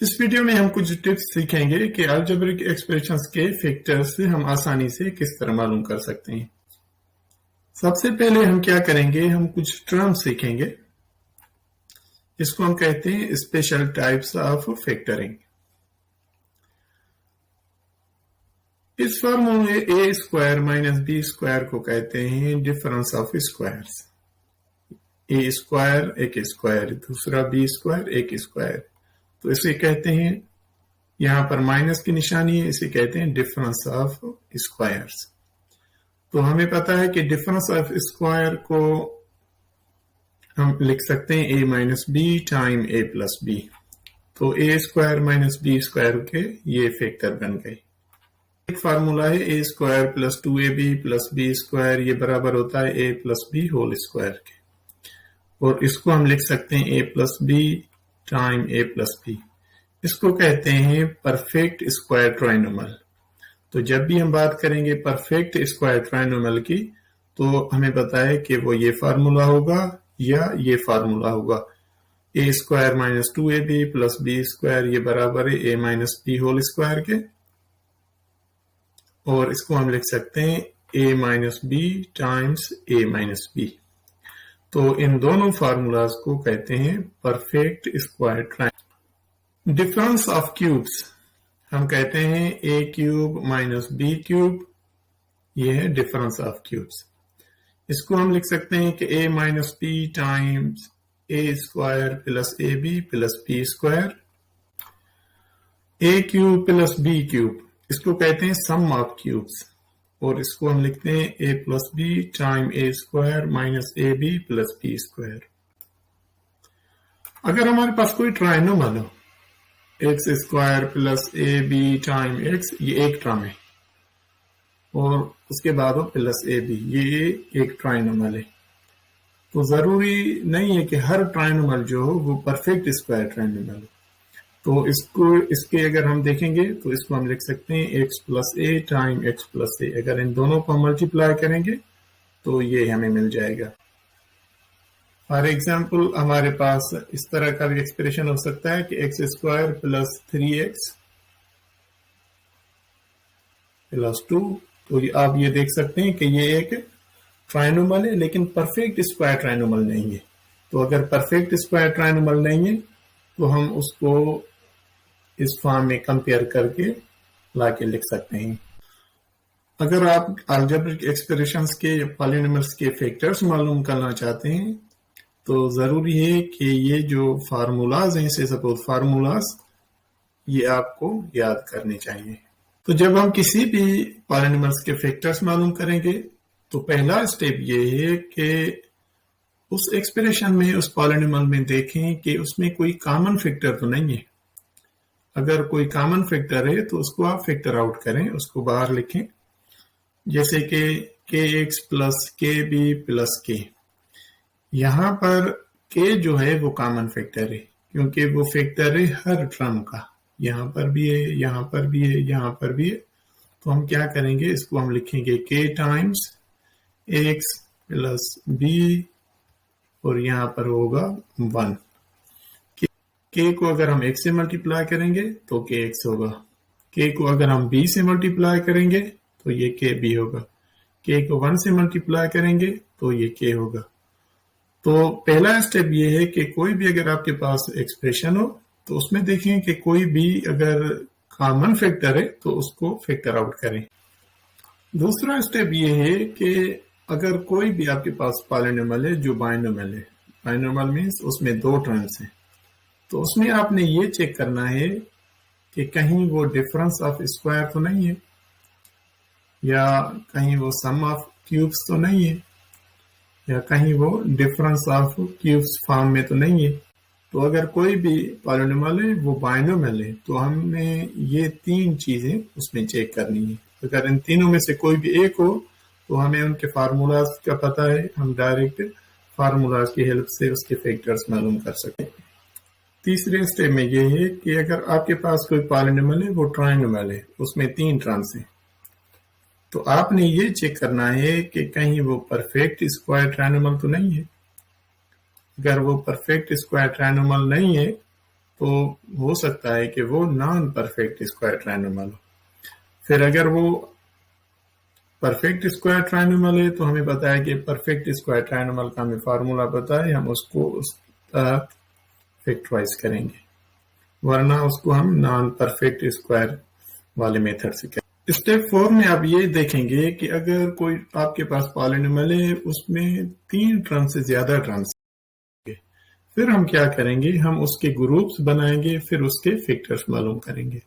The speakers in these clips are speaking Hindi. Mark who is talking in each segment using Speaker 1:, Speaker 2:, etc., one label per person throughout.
Speaker 1: इस वीडियो में हम कुछ टिप्स सीखेंगे कि अलजेब्रिक एक्सप्रेशंस के फैक्टर्स से हम आसानी से किस तरह मालूम कर सकते हैं। सबसे पहले हम क्या करेंगे, हम कुछ टर्म्स सीखेंगे। इसको हम कहते हैं स्पेशल टाइप्स ऑफ फैक्टरिंग। इस फॉर्मूले ए स्क्वायर माइनस बी स्क्वायर को कहते हैं difference of squares. A square एक स्क्वायर, दूसरा बी स्क्वायर एक स्क्वायर, तो इसे कहते हैं, यहां पर माइनस की निशानी है, इसे कहते हैं डिफरेंस ऑफ स्क्वायर्स। तो हमें पता है कि डिफरेंस ऑफ स्क्वायर को हम लिख सकते हैं a minus b time a plus b. तो a square minus b square के ये फैक्टर बन गए। एक फार्मूला है a square plus 2ab plus b square, ये बराबर होता है a plus b whole square के, और इसको हम लिख सकते हैं a plus b time a plus b. इसको कहते हैं परफेक्ट स्क्वायर ट्राइनोमल। तो जब भी हम बात करेंगे परफेक्ट स्क्वायर ट्राइनोमल की, तो हमें पता है कि वो ये फार्मूला होगा या ये फार्मूला होगा, a square minus 2ab plus b square, ये बराबर है a minus b whole square के, और इसको हम लिख सकते हैं a minus b times a minus b. तो इन दोनों फार्मूलाज को कहते हैं perfect square triangle. Difference of cubes हम कहते हैं a cube minus b cube, ये है डिफरेंस ऑफ क्यूब्स। इसको हम लिख सकते हैं कि a minus b times a square plus a b plus b square. A cube plus b cube, इसको कहते हैं सम ऑफ क्यूब्स, और इसको हम लिखते हैं a plus b time a square minus a b plus b square. अगर हमारे पास कोई ट्राइनोमल हो, x square plus a b time x, ये एक टर्म है, और उसके बाद हो प्लस ए बी, ये एक ट्राइनोमल है। तो जरूरी नहीं है कि हर ट्राइनोमल जो हो वो परफेक्ट स्क्वायर ट्राइनोमल हो। तो इसके अगर हम देखेंगे तो इसको हम लिख सकते हैं x plus a time x plus a. अगर इन दोनों को मल्टीप्लाई करेंगे तो ये हमें मिल जाएगा। फॉर एग्जाम्पल हमारे पास इस तरह का भी एक्सप्रेशन हो सकता है कि x square plus 3x plus 2। तो आप ये देख सकते हैं कि ये एक ट्राइनोमल है, लेकिन परफेक्ट स्क्वायर ट्राइनोमल नहीं है। तो अगर परफेक्ट स्क्वायर ट्राइनोमल नहीं है तो हम उसको इस फॉर्म में कंपेयर करके लाके लिख सकते हैं। अगर आप अलजेब्रिक एक्सप्रेशंस के पॉलिनोमियल्स के फैक्टर्स मालूम करना चाहते हैं तो जरूरी है कि ये जो फार्मूलाज हैं, से सपोज फार्मूलाज, ये आपको याद करने चाहिए। तो जब हम किसी भी पॉलिनोमियल्स के फैक्टर्स मालूम करेंगे तो पहला स्टेप ये है कि उस एक्सप्रेशन में, उस पॉलिनोमियल में देखें कि उसमें कोई कॉमन फैक्टर तो नहीं है। अगर कोई कॉमन फैक्टर है तो उसको आप फैक्टर आउट करें, उसको बाहर लिखें। जैसे कि के एक्स प्लस के बी प्लस के, यहां पर के जो है वो कॉमन फैक्टर है, क्योंकि वो फैक्टर है हर टर्म का। यहां पर भी है, यहां पर भी है, यहां पर भी है। तो हम क्या करेंगे, इसको हम लिखेंगे के टाइम्स एक्स प्लस बी, और यहां पर होगा 1। के को अगर हम x से मल्टीप्लाई करेंगे तो के एक्स होगा, के को अगर हम b से मल्टीप्लाई करेंगे तो ये के बी होगा, के को 1 से मल्टीप्लाई करेंगे तो ये के होगा। तो पहला स्टेप ये है कि कोई भी अगर आपके पास एक्सप्रेशन हो तो उसमें देखें कि कोई भी अगर कॉमन फैक्टर है तो उसको फैक्टर आउट करें। दूसरा स्टेप ये है कि अगर कोई भी आपके पास पॉलिनोमियल है जो बाइनोमियल है, बाइनोमियल मीन्स उसमें दो टर्म्स हैं, तो उसमें आपने ये चेक करना है कि कहीं वो डिफरेंस ऑफ स्क्वायर तो नहीं है, या कहीं वो सम ऑफ क्यूब्स तो नहीं है, या कहीं वो डिफरेंस ऑफ क्यूब्स फॉर्म में तो नहीं है। तो अगर कोई भी पॉलिनोमियल है वो बाइनोमियल है तो हमें ये तीन चीजें उसमें चेक करनी है। अगर इन तीनों में से कोई भी एक हो तो हमें उनके फार्मूलाज का पता है, हम डायरेक्ट फार्मूलाज की हेल्प से उसके फैक्टर्स मालूम कर सकते हैं। तीसरे स्टेप में ये है कि अगर आपके पास कोई पॉलिनोमियल है वो ट्राइनोमियल है, उसमें 3 टर्म्स हैं, तो आपने ये चेक करना है कि कहीं वो परफेक्ट स्क्वायर ट्राइनोमियल तो नहीं है। अगर वो परफेक्ट स्क्वायर ट्राइनोमियल नहीं है तो हो सकता है कि वो नॉन परफेक्ट स्क्वायर ट्रायनोमल हो। फिर अगर वो परफेक्ट स्क्वायर ट्रायनोमल है तो हमें पता है कि परफेक्ट स्क्वायर ट्रायनोमल का हमें फार्मूला पता है, हम उसको उस तरह फैक्टराइज करेंगे, वरना उसको हम नॉन परफेक्ट स्क्वायर वाले मेथड से करेंगे। स्टेप 4 में आप ये देखेंगे कि अगर कोई आपके पास पॉलिनोमियल है, उसमें 3 टर्म से ज्यादा टर्म्स, फिर हम क्या करेंगे, हम उसके ग्रुप्स बनाएंगे, फिर उसके फैक्टर्स मालूम करेंगे।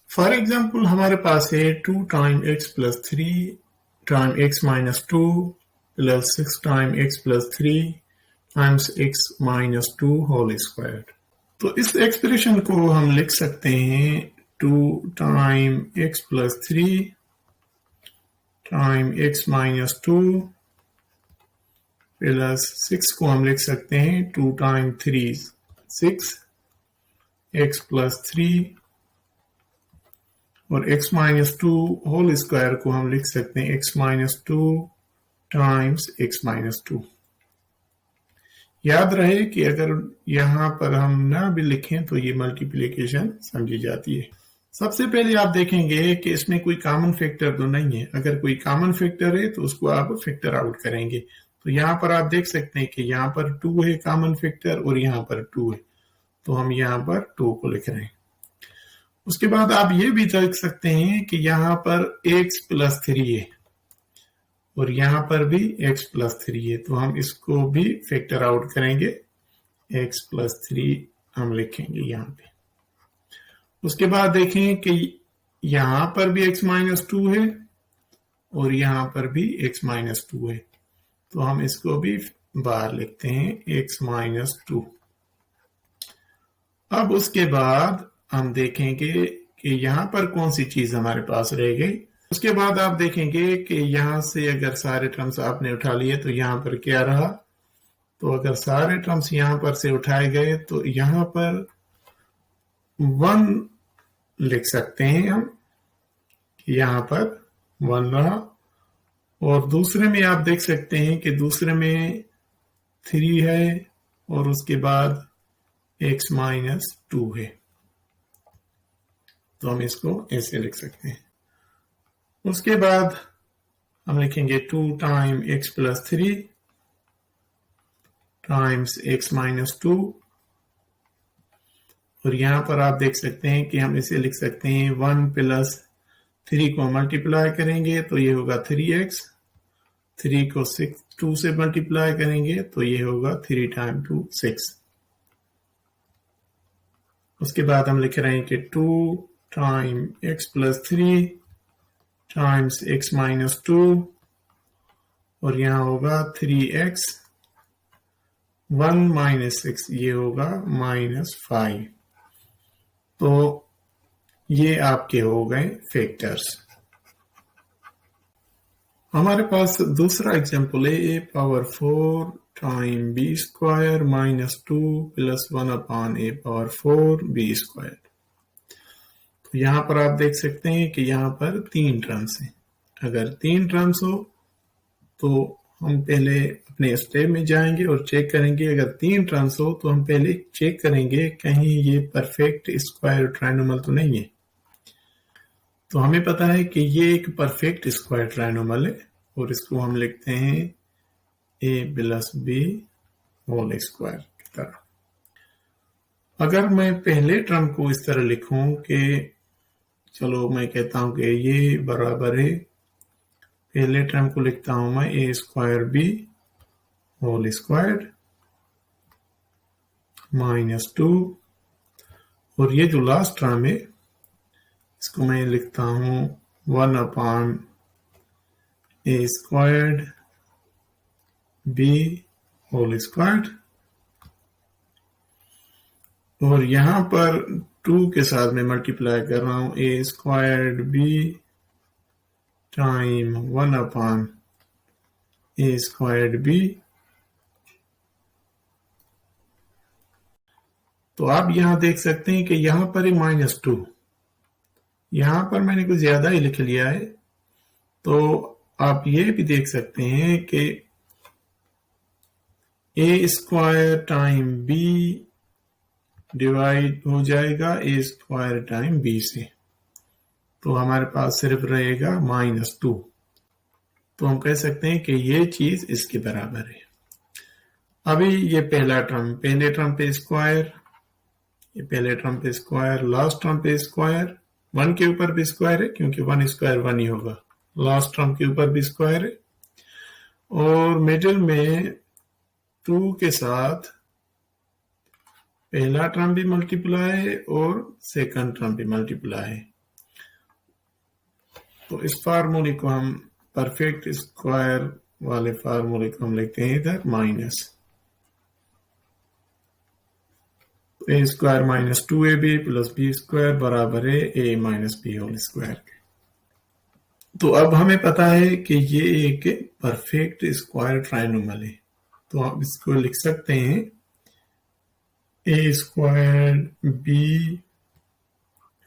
Speaker 1: फॉर एग्जाम्पल हमारे पास है 2 time x plus 3 time x minus 2 plus 6 time x plus 3 times x minus 2 whole square. तो इस एक्सप्रेशन को हम लिख सकते हैं 2 time x plus 3 time x minus 2 plus 6 को हम लिख सकते हैं 2 टाइम 3 6 x प्लस 3 और x माइनस 2 होल स्क्वायर को हम लिख सकते हैं x minus 2 times x minus 2। याद रहे कि अगर यहां पर हम ना भी लिखें तो ये मल्टीप्लिकेशन समझी जाती है। सबसे पहले आप देखेंगे कि इसमें कोई कॉमन फैक्टर तो नहीं है। अगर कोई कॉमन फैक्टर है तो उसको आप फैक्टर आउट करेंगे। तो यहाँ पर आप देख सकते हैं कि यहाँ पर 2 है कॉमन फैक्टर और यहाँ पर 2 है, तो हम यहाँ पर 2 को लिख रहे हैं। उसके बाद आप ये भी देख सकते हैं कि यहाँ पर x प्लस 3 है और यहाँ पर भी x प्लस 3 है, तो हम इसको भी फैक्टर आउट करेंगे, x प्लस 3 हम लिखेंगे यहाँ पे। उसके बाद देखें कि यहाँ पर भी x माइनस 2 है और यहाँ पर भी x माइनस 2 है, तो हम इसको भी बाहर लिखते हैं x माइनस 2। अब उसके बाद हम देखेंगे कि यहाँ पर कौन सी चीज हमारे पास रह गई। उसके बाद आप देखेंगे कि यहाँ से अगर सारे टर्म्स आपने उठा लिए तो यहाँ पर क्या रहा। तो अगर सारे टर्म्स यहाँ पर से उठाए गए तो यहाँ पर 1 लिख सकते हैं हम, यहाँ पर 1 रहा, और दूसरे में आप देख सकते हैं कि दूसरे में 3 है और उसके बाद x माइनस 2 है, तो हम इसको ऐसे लिख सकते हैं। उसके बाद हम लिखेंगे 2 time x plus 3 times x minus 2, और यहाँ पर आप देख सकते हैं कि हम इसे लिख सकते हैं 1 प्लस 3 को मल्टीप्लाई करेंगे तो ये होगा 3x, 3 को 2 से मल्टीप्लाई करेंगे तो ये होगा 3 टाइम 2 6। उसके बाद हम लिख रहे हैं कि 2 time x plus 3 times x minus 2, और यहाँ होगा 3x 1 माइनस 6, ये होगा माइनस 5। तो ये आपके हो गए फैक्टर्स। हमारे पास दूसरा एग्जांपल है a power 4 time b square minus 2 plus 1 upon a power 4 b square. तो यहाँ पर आप देख सकते हैं कि यहाँ पर 3 टर्म्स हैं। अगर 3 टर्म्स हो तो हम पहले अपने स्टेप में जाएंगे और चेक करेंगे। अगर 3 टर्म्स हो तो हम पहले चेक करेंगे कहीं ये परफेक्ट स्क्वायर ट्रायनोमल तो नहीं है। तो हमें पता है कि ये एक परफेक्ट स्क्वायर ट्रायनोमल है और इसको हम लिखते हैं a plus b whole square की तरह। अगर मैं पहले टर्म को इस तरह लिखूं कि चलो मैं कहता हूं कि ये बराबर है, पहले टर्म को लिखता हूं मैं a square b whole square minus 2, और ये जो लास्ट टर्म है इसको मैं लिखता हूं 1 upon a squared b whole squared, और यहां पर 2 के साथ मैं मल्टीप्लाई कर रहा हूं a squared b time 1 upon a squared b। तो आप यहां देख सकते हैं कि यहां पर है माइनस 2, यहां पर मैंने कुछ ज्यादा ही लिख लिया है। तो आप ये भी देख सकते हैं कि a square time b divide हो जाएगा ए स्क्वायर टाइम बी से, तो हमारे पास सिर्फ रहेगा -2। तो हम कह सकते हैं कि ये चीज इसके बराबर है। अभी ये पहला टर्म, पहले टर्म पे स्क्वायर, ये पहले टर्म पे स्क्वायर, लास्ट टर्म पे स्क्वायर, 1 के ऊपर भी स्क्वायर है क्योंकि 1 स्क्वायर 1 ही होगा, लास्ट टर्म के ऊपर भी स्क्वायर है, और मिडिल में 2 के साथ पहला टर्म भी मल्टीप्लाई है और सेकंड टर्म भी मल्टीप्लाई है। तो इस फार्मूले को हम परफेक्ट स्क्वायर वाले फार्मूले को हम लिखते हैं इधर minus a square minus 2ab plus b square बराबर है a minus b whole square. तो अब हमें पता है कि ये एक परफेक्ट स्क्वायर ट्राइनोमल है, तो आप इसको लिख सकते हैं ए स्क्वायर बी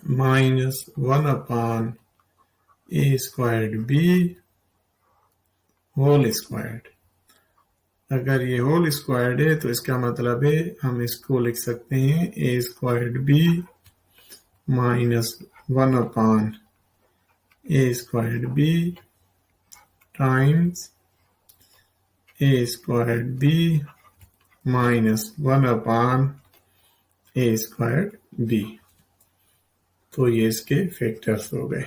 Speaker 1: माइनस 1 अपान ए स्क्वायर बी होल स्क्वायर। अगर ये होल स्क्वायर्ड है तो इसका मतलब है हम इसको लिख सकते हैं ए स्क्वायर्ड बी माइनस 1 अपान ए स्क्वायर्ड बी टाइम्स ए स्क्वायर्ड बी माइनस 1 अपान ए स्क्वायर्ड बी। तो ये इसके फैक्टर्स हो गए।